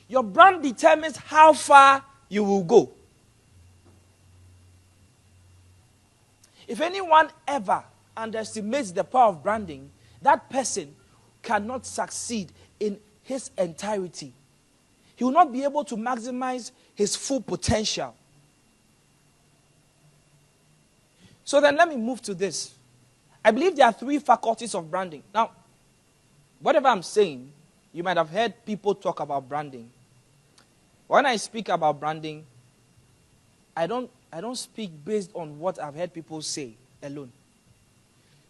Your brand determines how far you will go. If anyone ever underestimates the power of branding, that person cannot succeed in his entirety. He will not be able to maximize his full potential. So then let me move to this. I believe there are 3 faculties of branding. Now, whatever I'm saying, you might have heard people talk about branding. When I speak about branding, I don't speak based on what I've heard people say alone.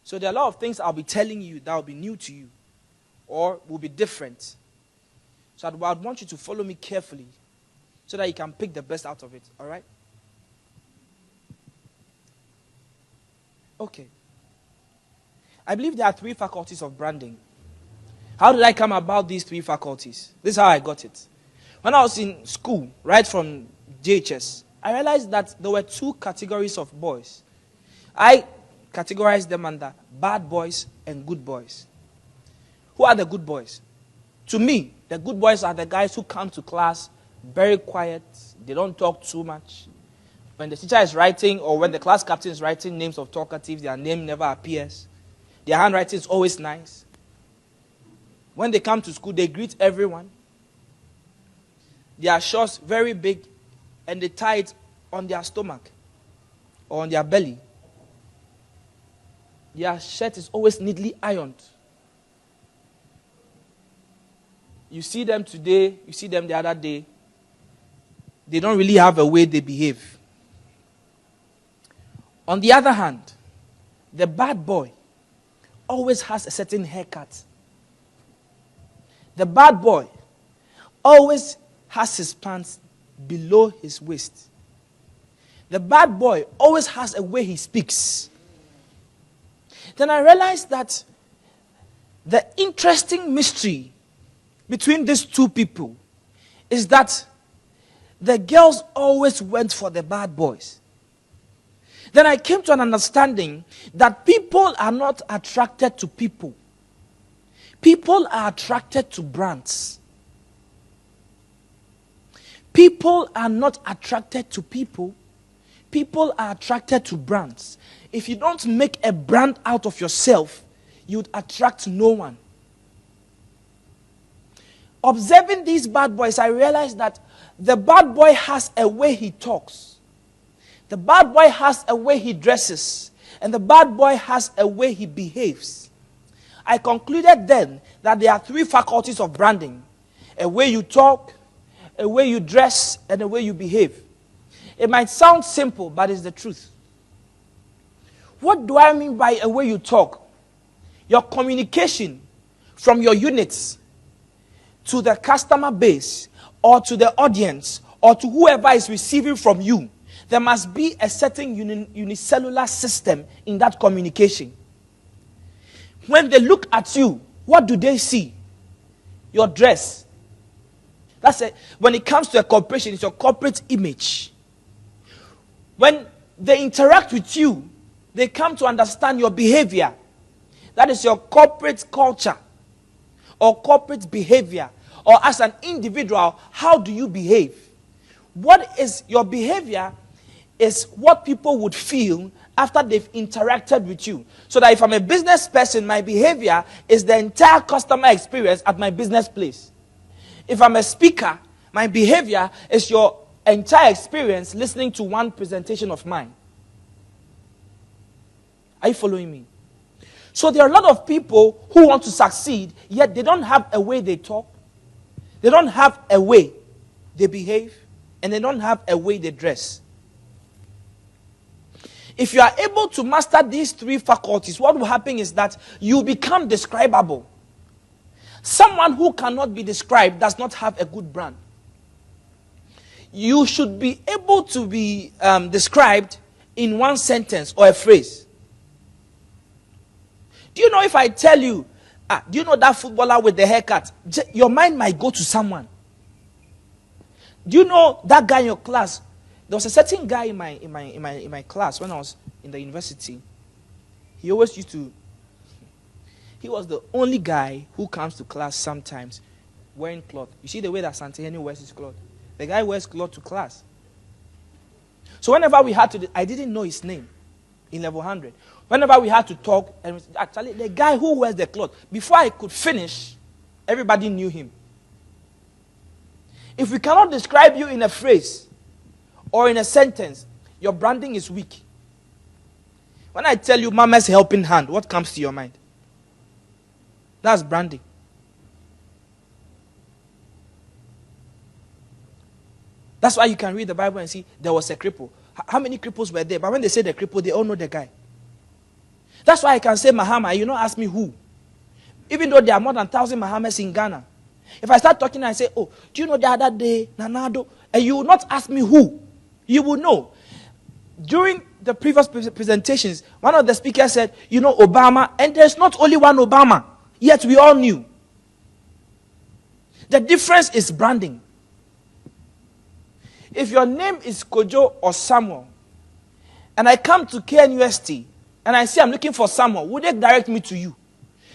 So there are a lot of things I'll be telling you that will be new to you or will be different. So I would want you to follow me carefully so that you can pick the best out of it. All right? Okay. I believe there are 3 faculties of branding. How did I come about these 3 faculties? This is how I got it. When I was in school, right from JHS, I realized that there were 2 categories of boys. I categorized them under bad boys and good boys. Who are the good boys? To me, the good boys are the guys who come to class very quiet. They don't talk too much. When the teacher is writing or when the class captain is writing names of talkatives, their name never appears. Their handwriting is always nice. When they come to school, they greet everyone. Their shorts very big and they tie it on their stomach or on their belly. Their shirt is always neatly ironed. You see them today, you see them the other day. They don't really have a way they behave. On the other hand, the bad boy always has a certain haircut. The bad boy always has his pants below his waist. The bad boy always has a way he speaks. Then I realized that the interesting mystery between these 2 people is that the girls always went for the bad boys. Then I came to an understanding that people are not attracted to people. People are attracted to brands. People are not attracted to people. People are attracted to brands. If you don't make a brand out of yourself, you'd attract no one. Observing these bad boys, I realized that the bad boy has a way he talks. The bad boy has a way he dresses. And the bad boy has a way he behaves. I concluded then that there are 3 faculties of branding. A way you talk, a way you dress, and a way you behave. It might sound simple, but it's the truth. What do I mean by a way you talk? Your communication from your units to the customer base or to the audience or to whoever is receiving from you. There must be a certain unicellular system in that communication. When they look at you, what do they see? Your dress. That's it. When it comes to a corporation, it's your corporate image. When they interact with you, they come to understand your behavior. That is your corporate culture or corporate behavior. Or as an individual, how do you behave? What is your behavior is what people would feel after they've interacted with you. So that if I'm a business person, my behavior is the entire customer experience at my business place. If I'm a speaker, my behavior is your entire experience listening to one presentation of mine. Are you following me? So there are a lot of people who want to succeed, yet they don't have a way they talk. They don't have a way they behave. And they don't have a way they dress. If you are able to master these 3 faculties, what will happen is that you become describable. Someone who cannot be described does not have a good brand. You should be able to be described in one sentence or a phrase. Do you know if I tell you, do you know that footballer with the haircut? Your mind might go to someone. Do you know that guy in your class? There was a certain guy in my class when I was in the university. He always used to. He was the only guy who comes to class sometimes wearing cloth. You see the way that Santiheni wears his cloth. The guy wears cloth to class. So whenever we had to, I didn't know his name in level 100. Whenever we had to talk, and actually the guy who wears the cloth, before I could finish, everybody knew him. If we cannot describe you in a phrase or in a sentence, your branding is weak. When I tell you Mama's helping hand, what comes to your mind? That's branding. That's why you can read the Bible and see there was a cripple. How many cripples were there? But when they say the cripple, they all know the guy. That's why I can say Mahama. You don't ask me who. Even though there are more than 1,000 Mahamas in Ghana. If I start talking and I say, oh, do you know the other day, Nanado? And you will not ask me who. You will know. During the previous presentations, one of the speakers said, you know, Obama. And there's not only one Obama. Yet we all knew. The difference is branding. If your name is Kojo or Samuel, and I come to KNUST, and I say I'm looking for Samuel, would they direct me to you?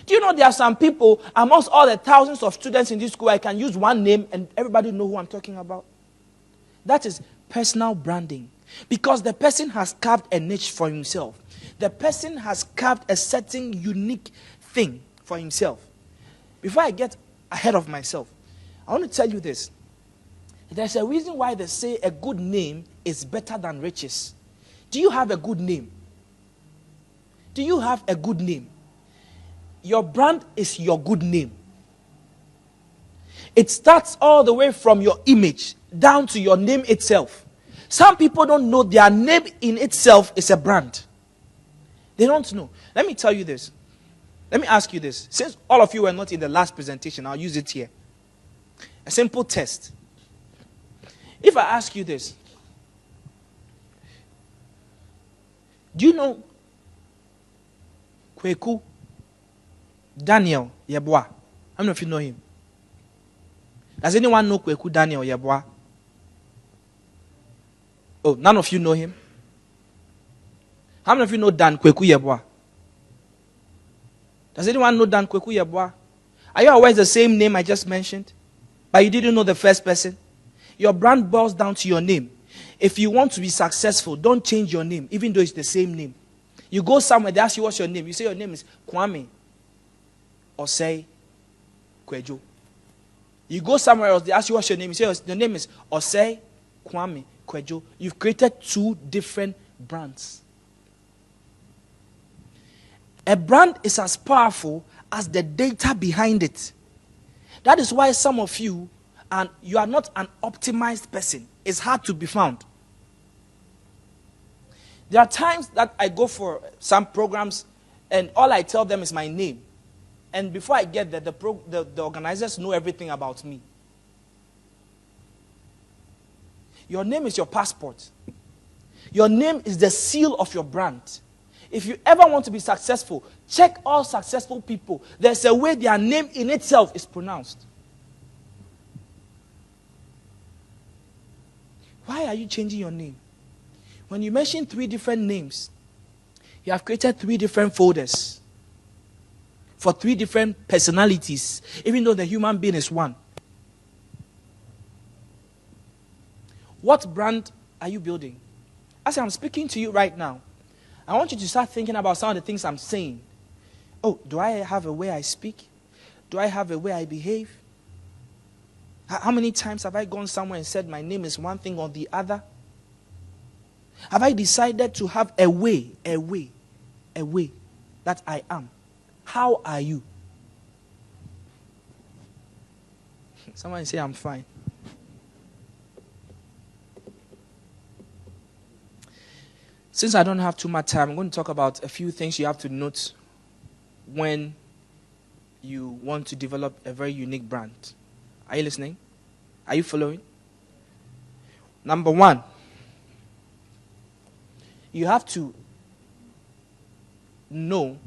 Do you know there are some people, amongst all the thousands of students in this school, I can use one name and everybody know who I'm talking about? That is personal branding. Because the person has carved a niche for himself. The person has carved a certain unique thing for himself. Before I get ahead of myself, I want to tell you this. There's a reason why they say a good name is better than riches. Do you have a good name? Do you have a good name? Your brand is your good name. It starts all the way from your image down to your name itself. Some people don't know their name in itself is a brand. They don't know. Let me tell you this. Let me ask you this. Since all of you were not in the last presentation, I'll use it here. A simple test. If I ask you this, do you know Kweku Daniel Yeboah? How many of you know him? Does anyone know Kweku Daniel Yeboah? Oh, none of you know him? How many of you know Dan Kweku Yeboah? Does anyone know Dan Kweku Yeboah? Are you aware it's the same name I just mentioned? But you didn't know the first person? Your brand boils down to your name. If you want to be successful, don't change your name, even though it's the same name. You go somewhere, they ask you what's your name. You say your name is Kwame Osae-Kwejo. You go somewhere else, they ask you what's your name. You say your name is Osae-Kwame Kwejo. You've created two different brands. A brand is as powerful as the data behind it. That is why some of you, and you are not an optimized person. It's hard to be found. There are times that I go for some programs and all I tell them is my name. And before I get there, the organizers know everything about me. Your name is your passport. Your name is the seal of your brand. If you ever want to be successful, check all successful people. There's a way their name in itself is pronounced. Why are you changing your name? When you mention 3 different names, you have created 3 different folders for 3 different personalities, even though the human being is one. What brand are you building? As I'm speaking to you right now, I want you to start thinking about some of the things I'm saying. Oh, do I have a way I speak? Do I have a way I behave? How many times have I gone somewhere and said my name is one thing or the other? Have I decided to have a way that I am? How are you? Someone say I'm fine. Since I don't have too much time, I'm going to talk about a few things you have to note when you want to develop a very unique brand. Are you listening? Are you following? Number 1, you have to know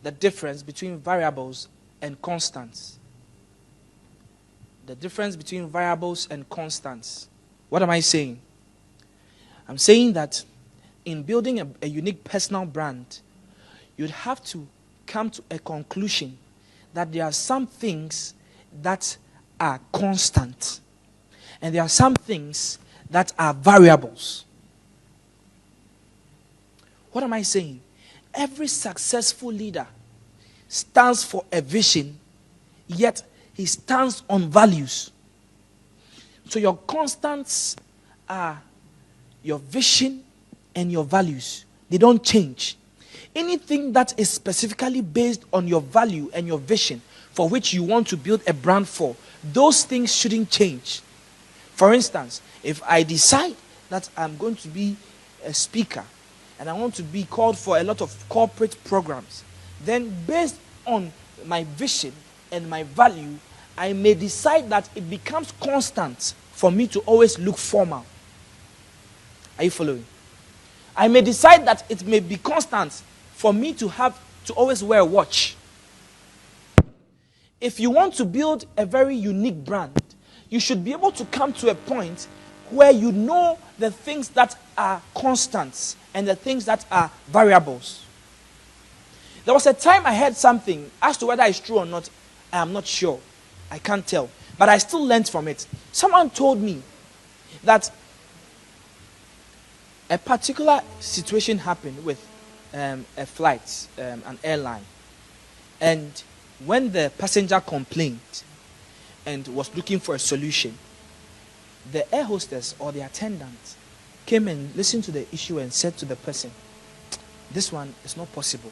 the difference between variables and constants. The difference between variables and constants. What am I saying? I'm saying that in building a unique personal brand, you'd have to come to a conclusion that there are some things that are constant. And there are some things that are variables. What am I saying? Every successful leader stands for a vision, yet he stands on values. So your constants are your vision and your values. They don't change. Anything that is specifically based on your value and your vision for which you want to build a brand for, those things shouldn't change. For instance, if I decide that I'm going to be a speaker and I want to be called for a lot of corporate programs, then based on my vision and my value, I may decide that it becomes constant for me to always look formal. Are you following? I may decide that it may be constant for me to always wear a watch. If you want to build a very unique brand, you should be able to come to a point where you know the things that are constants and the things that are variables. There was a time I heard something. As to whether it's true or not, I am not sure. I can't tell. But I still learned from it. Someone told me that a particular situation happened with a flight, an airline. And when the passenger complained and was looking for a solution, the air hostess or the attendant came and listened to the issue and said to the person, "This one is not possible."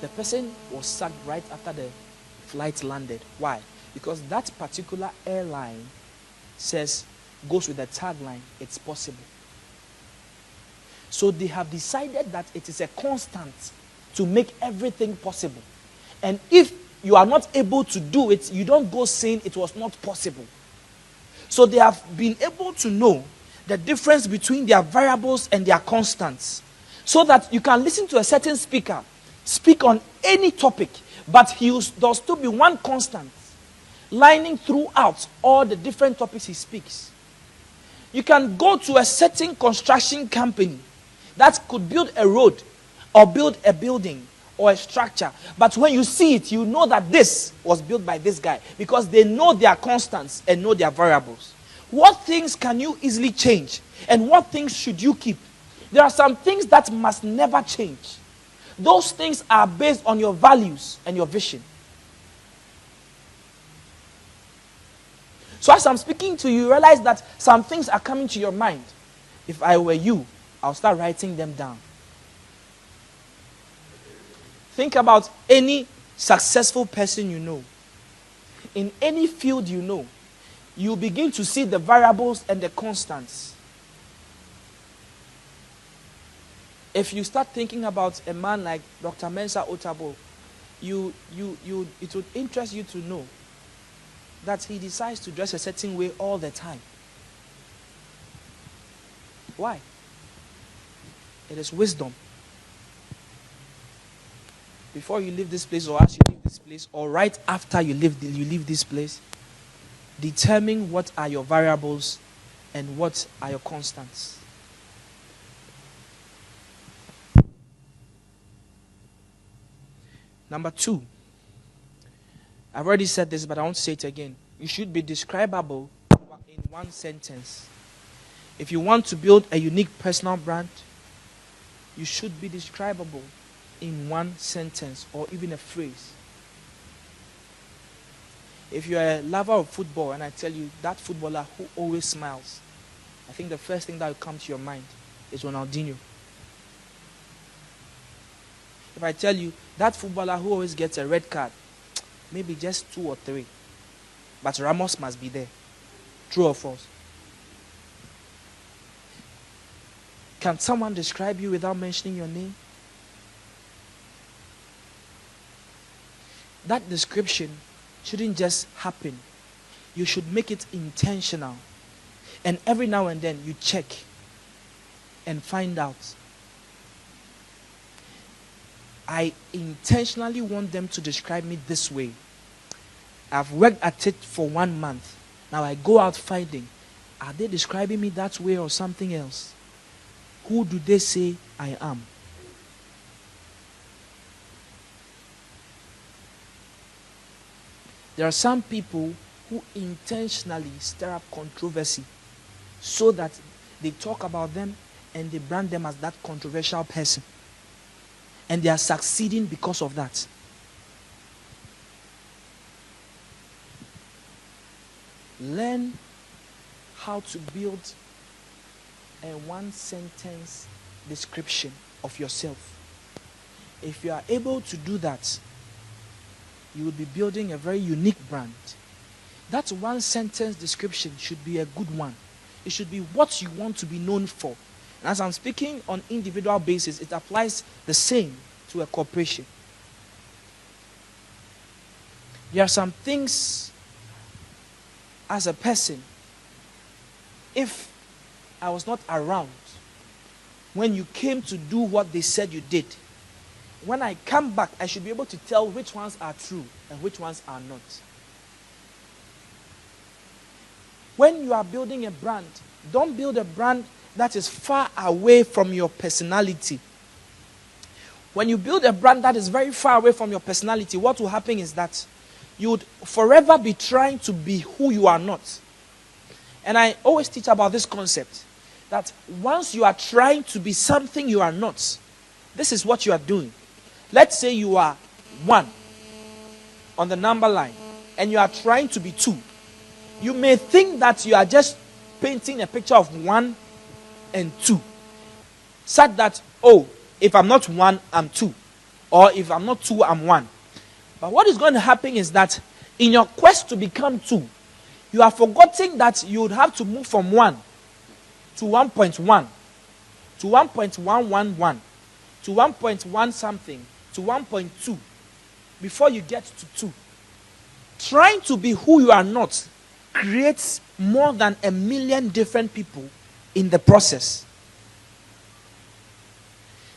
The person was sacked right after the flight landed. Why? Because that particular airline goes with the tagline, "It's possible." So they have decided that it is a constant to make everything possible. And if you are not able to do it, you don't go saying it was not possible. So they have been able to know the difference between their variables and their constants, so that you can listen to a certain speaker speak on any topic, but there'll still be one constant lining throughout all the different topics he speaks. You can go to a certain construction company that could build a road or build a building or a structure, but when you see it, you know that this was built by this guy, because they know their constants and know their variables. What things can you easily change, and what things should you keep? There are some things that must never change. Those things are based on your values and your vision. So as I'm speaking to you, realize that some things are coming to your mind. If I were you, I'll start writing them down. Think about any successful person you know. In any field you know, you begin to see the variables and the constants. If you start thinking about a man like Dr. Mensa Otabil, it would interest you to know that he decides to dress a certain way all the time. Why? It is wisdom. Before you leave this place, or as you leave this place, or right after you leave this place, determine what are your variables and what are your constants. Number 2. I've already said this, but I want to say it again. You should be describable in one sentence. If you want to build a unique personal brand, you should be describable in one sentence or even a phrase. If you're a lover of football and I tell you that footballer who always smiles, I think the first thing that will come to your mind is Ronaldinho. If I tell you that footballer who always gets a red card, maybe just 2 or 3, but Ramos must be there. True or false? Can someone describe you without mentioning your name? That description shouldn't just happen. You should make it intentional. And every now and then you check and find out. I intentionally want them to describe me this way. I've worked at it for 1 month. Now I go out finding. Are they describing me that way or something else? Who do they say I am? There are some people who intentionally stir up controversy so that they talk about them and they brand them as that controversial person. And they are succeeding because of that. Learn how to build a one-sentence description of yourself. If you are able to do that, you will be building a very unique brand. That one-sentence description should be a good one. It should be what you want to be known for. And as I'm speaking on individual basis, it applies the same to a corporation. There are some things as a person, if I was not around when you came to do what they said you did, when I come back, I should be able to tell which ones are true and which ones are not. When you are building a brand, don't build a brand that is far away from your personality. When you build a brand that is very far away from your personality, what will happen is that you would forever be trying to be who you are not. And I always teach about this concept, that once you are trying to be something you are not, this is what you are doing. Let's say you are 1 on the number line and you are trying to be 2. You may think that you are just painting a picture of 1 and 2, such that, oh, if I'm not 1, I'm 2. Or if I'm not 2, I'm 1. But what is going to happen is that in your quest to become 2, you are forgetting that you would have to move from 1 to 1.1 to 1.111 to 1.1 something to 1.2 before you get to 2. Trying to be who you are not creates more than 1 million different people in the process.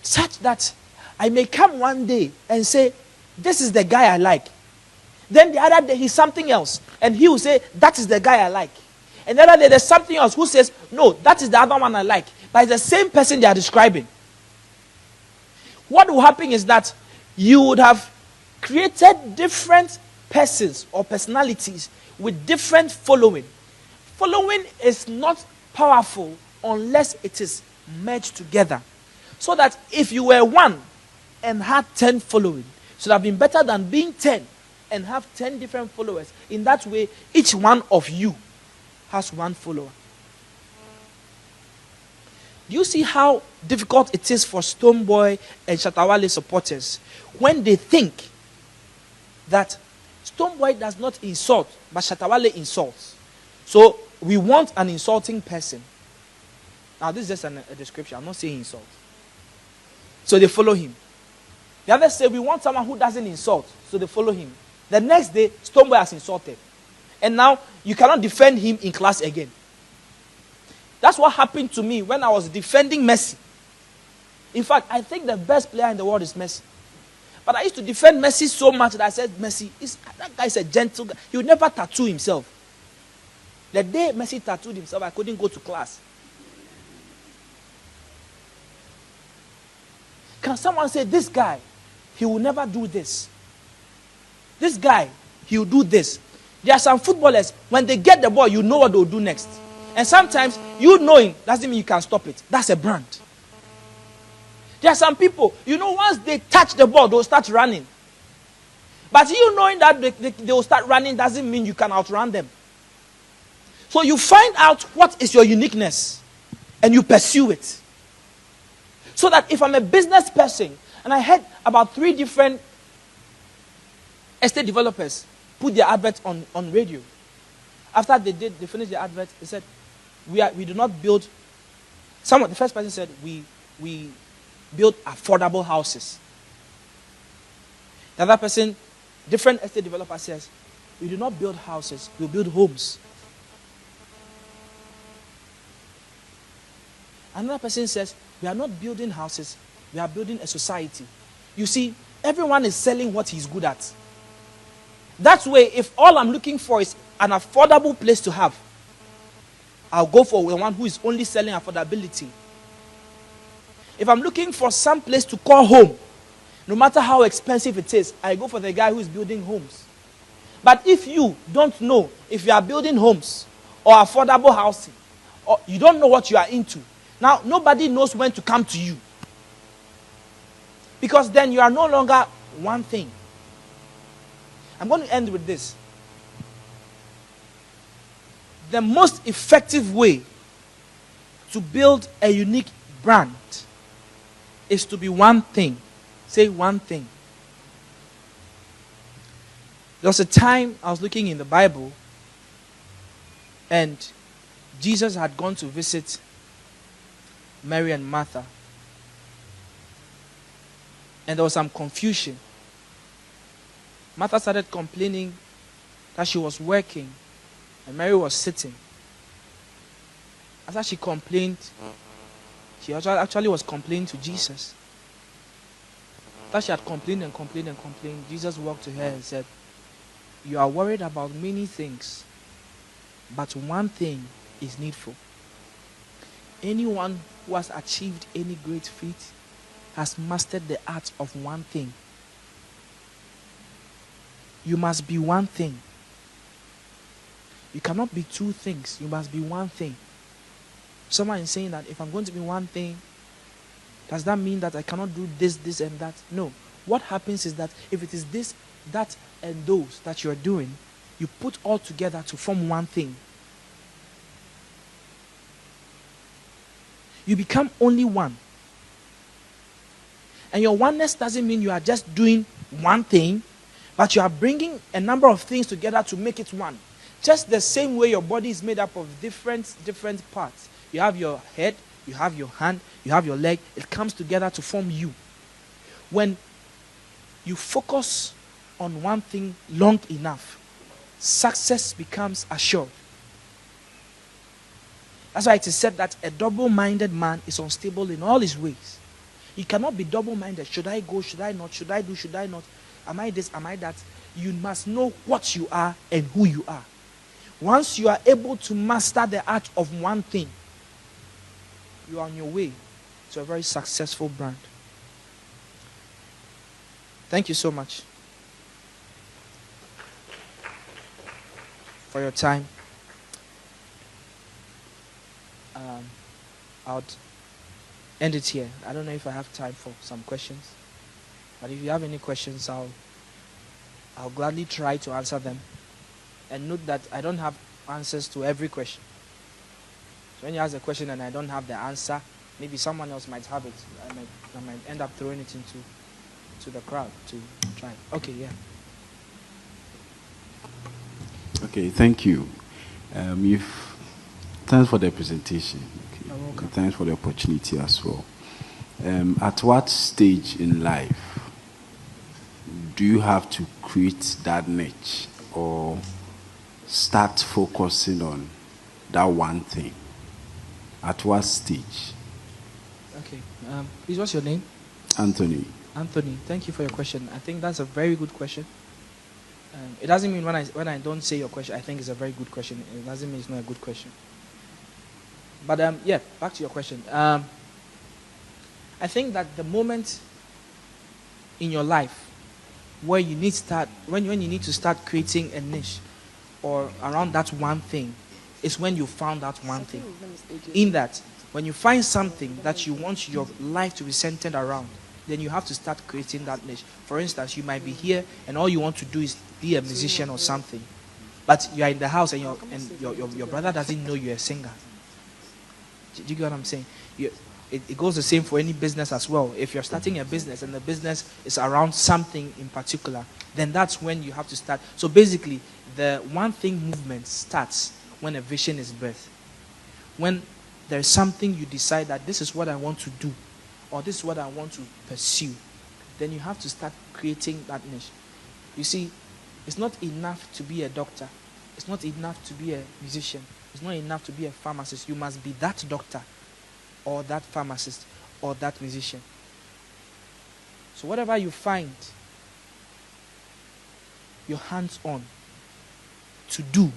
Such that I may come one day and say, this is the guy I like. Then the other day he's something else. And he will say, that is the guy I like. And the other day there's something else who says, no, that is the other one I like. But it's the same person they are describing. What will happen is that you would have created different persons or personalities with different following. Following is not powerful unless it is merged together. So that if you were 1 and had 10 following, it should have been better than being 10 and have 10 different followers. In that way, each one of you has 1 follower. Do you see how difficult it is for Stonebwoy and Shatawale supporters when they think that Stonebwoy does not insult, but Shatawale insults? So we want an insulting person. Now this is just a description. I'm not saying insult. So they follow him. The others say we want someone who doesn't insult. So they follow him. The next day, Stonebwoy has insulted. And now you cannot defend him in class again. That's what happened to me when I was defending Messi. In fact, I think the best player in the world is Messi. But I used to defend Messi so much that I said, Messi, that guy is a gentle guy. He would never tattoo himself. The day Messi tattooed himself, I couldn't go to class. Can someone say, this guy, he will never do this? This guy, he will do this. There are some footballers, when they get the ball, you know what they will do next. And sometimes, you knowing doesn't mean you can stop it. That's a brand. There are some people, you know, once they touch the ball, they'll start running. But you knowing that they will start running doesn't mean you can outrun them. So you find out what is your uniqueness and you pursue it. So that if I'm a business person and I heard about 3 different estate developers put their adverts on radio. After they finished the advert, they said, we do not build. The first person said, we build affordable houses. The other person, different estate developer says, we do not build houses, we build homes. Another person says, we are not building houses, we are building a society. You see, everyone is selling what he's good at. That way, if all I'm looking for is an affordable place to have, I'll go for the one who is only selling affordability. If I'm looking for some place to call home, no matter how expensive it is, I go for the guy who is building homes. But if you don't know, if you are building homes or affordable housing, or you don't know what you are into, now nobody knows when to come to you. Because then you are no longer one thing. I'm going to end with this. The most effective way to build a unique brand is to be one thing. Say one thing. There was a time I was looking in the Bible and Jesus had gone to visit Mary and Martha. And there was some confusion. Martha started complaining that she was working and Mary was sitting. After she complained, she actually was complaining to Jesus. After she had complained and complained and complained, Jesus walked to her and said, "You are worried about many things, but one thing is needful. Anyone who has achieved any great feat has mastered the art of one thing. You must be one thing. You cannot be two things. You must be one thing." Someone is saying that if I'm going to be one thing, does that mean that I cannot do this, this, and that? No. What happens is that if it is this, that, and those that you're doing, you put all together to form one thing. You become only one. And your oneness doesn't mean you are just doing one thing, but you are bringing a number of things together to make it one. Just the same way your body is made up of different parts. You have your head, you have your hand, you have your leg. It comes together to form you. When you focus on one thing long enough, success becomes assured. That's why it is said that a double-minded man is unstable in all his ways. You cannot be double-minded. Should I go? Should I not? Should I do? Should I not? Am I this? Am I that? You must know what you are and who you are. Once you are able to master the art of one thing, you are on your way to a very successful brand. Thank you so much for your time. I'll end it here. I don't know if I have time for some questions, but if you have any questions, I'll gladly try to answer them. And note that I don't have answers to every question. So when you ask a question and I don't have the answer, maybe someone else might have it. I might end up throwing it into the crowd to try. Okay, yeah. Okay, thank you. Thanks for the presentation. Okay. You're welcome. And thanks for the opportunity as well. At what stage in life do you have to create that niche or start focusing on that one thing? At what stage? Okay. Please, what's your name? Anthony. Anthony, thank you for your question. I think that's a very good question. It doesn't mean when I don't say your question, I think it's a very good question. It doesn't mean it's not a good question. But yeah, back to your question. I think that the moment in your life where you need when you need to start creating a niche or around that one thing is when you found that one thing. In that, when you find something that you want your life to be centered around, then you have to start creating that niche. For instance, you might be here and all you want to do is be a musician or something, but you are in the house and your brother doesn't know you're a singer. Do you get what I'm saying? It goes the same for any business as well. If you're starting a business and the business is around something in particular, then that's when you have to start. So basically, the one thing movement starts when a vision is birthed. When there's something you decide that this is what I want to do, or this is what I want to pursue, then you have to start creating that niche. You see, it's not enough to be a doctor. It's not enough to be a musician. It's not enough to be a pharmacist. You must be that doctor or that pharmacist or that musician. So whatever you find your hands on to do,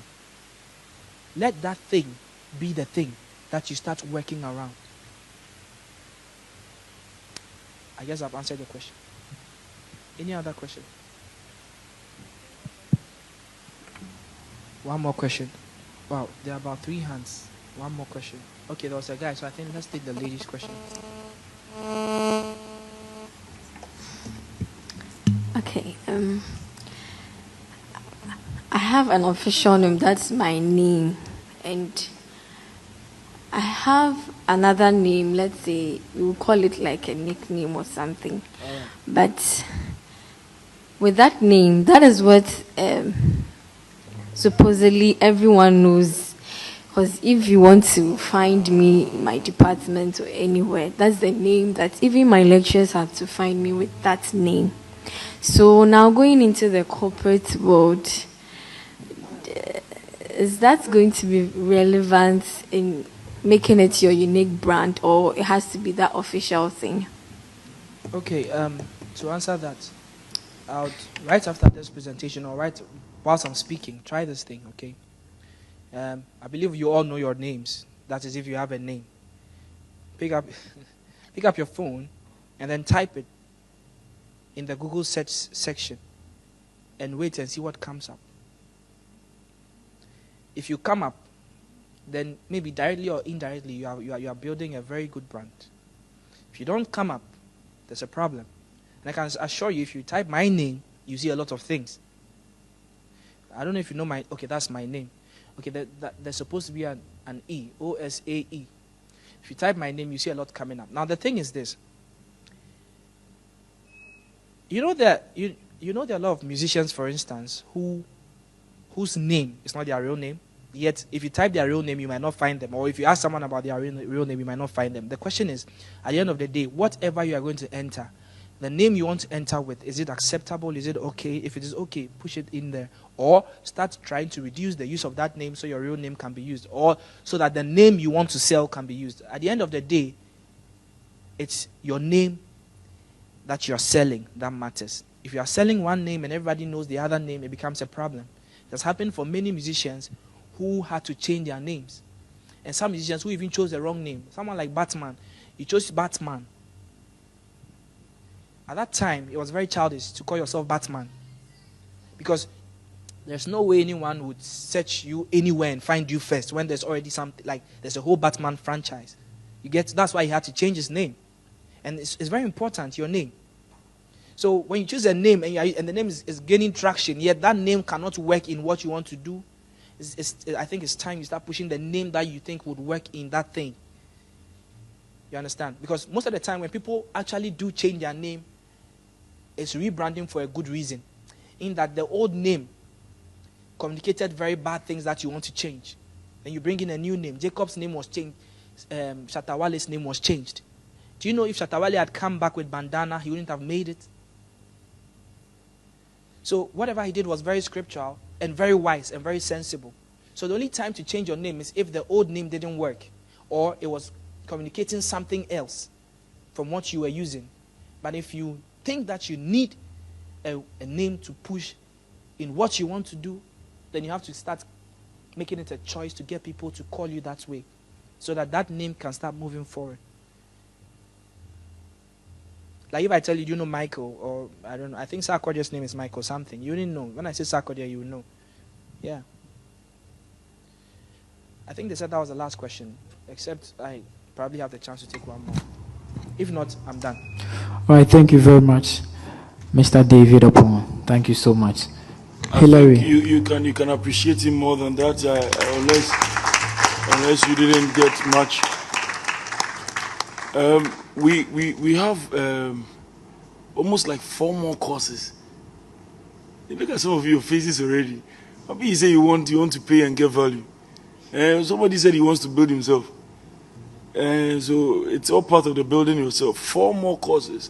let that thing be the thing that you start working around. I guess I've answered your question. Any other question? One more question. Wow, there are about 3 hands. One more question. Okay, there was a guy, so I think let's take the lady's question. Okay. I have an official name. That's my name, and I have another name. Let's say we'll call it like a nickname or something. But with that name, that is what supposedly everyone knows. Because if you want to find me in my department or anywhere, that's the name that even my lecturers have to find me with that name. So now going into the corporate world, is that going to be relevant in making it your unique brand, or it has to be that official thing? Okay, to answer that, right after this presentation or right whilst I'm speaking, try this thing, okay? I believe you all know your names. That is, if you have a name. Pick up, pick up your phone and then type it in the Google search section and wait and see what comes up. If you come up, then maybe directly or indirectly you are building a very good brand. If you don't come up, there's a problem. And I can assure you, if you type my name, you see a lot of things. I don't know if you know okay, that's my name. Okay, there's supposed to be an E, Osae. If you type my name, you see a lot coming up. Now the thing is this. You know that there are a lot of musicians, for instance, whose name is not their real name. Yet, if you type their real name, you might not find them. Or if you ask someone about their real name, you might not find them. The question is, at the end of the day, whatever you are going to enter, the name you want to enter with, is it acceptable? Is it okay? If it is okay, push it in there. Or start trying to reduce the use of that name so your real name can be used. Or so that the name you want to sell can be used. At the end of the day, it's your name that you're selling that matters. If you are selling one name and everybody knows the other name, it becomes a problem. That's happened for many musicians who had to change their names. And some musicians who even chose the wrong name. Someone like Batman, he chose Batman. At that time, it was very childish to call yourself Batman. Because there's no way anyone would search you anywhere and find you first when there's already something, like there's a whole Batman franchise. That's why he had to change his name. And it's very important, your name. So when you choose a name and the name is gaining traction, yet that name cannot work in what you want to do, I think it's time you start pushing the name that you think would work in that thing. You understand? Because most of the time when people actually do change their name, it's rebranding for a good reason. In that the old name communicated very bad things that you want to change. Then you bring in a new name. Jacob's name was changed. Shatawale's name was changed. Do you know if Shatawale had come back with bandana, he wouldn't have made it? So whatever he did was very scriptural and very wise and very sensible. So the only time to change your name is if the old name didn't work or it was communicating something else from what you were using. But if you think that you need a name to push in what you want to do, then you have to start making it a choice to get people to call you that way so that name can start moving forward. Like if I tell you, do you know Michael? Or I don't know. I think Sarkodie's name is Michael something. You didn't know. When I say Sarkodie, you will know. Yeah. I think they said that was the last question. Except I probably have the chance to take one more. If not, I'm done. All right. Thank you very much, Mr. David Oppong. Thank you so much. Hillary. You can appreciate him more than that, unless you didn't get much. We have almost like 4 more courses. You look at some of your faces already. Maybe you say you want to pay and get value. Somebody said he wants to build himself. So it's all part of the building yourself. 4 more courses.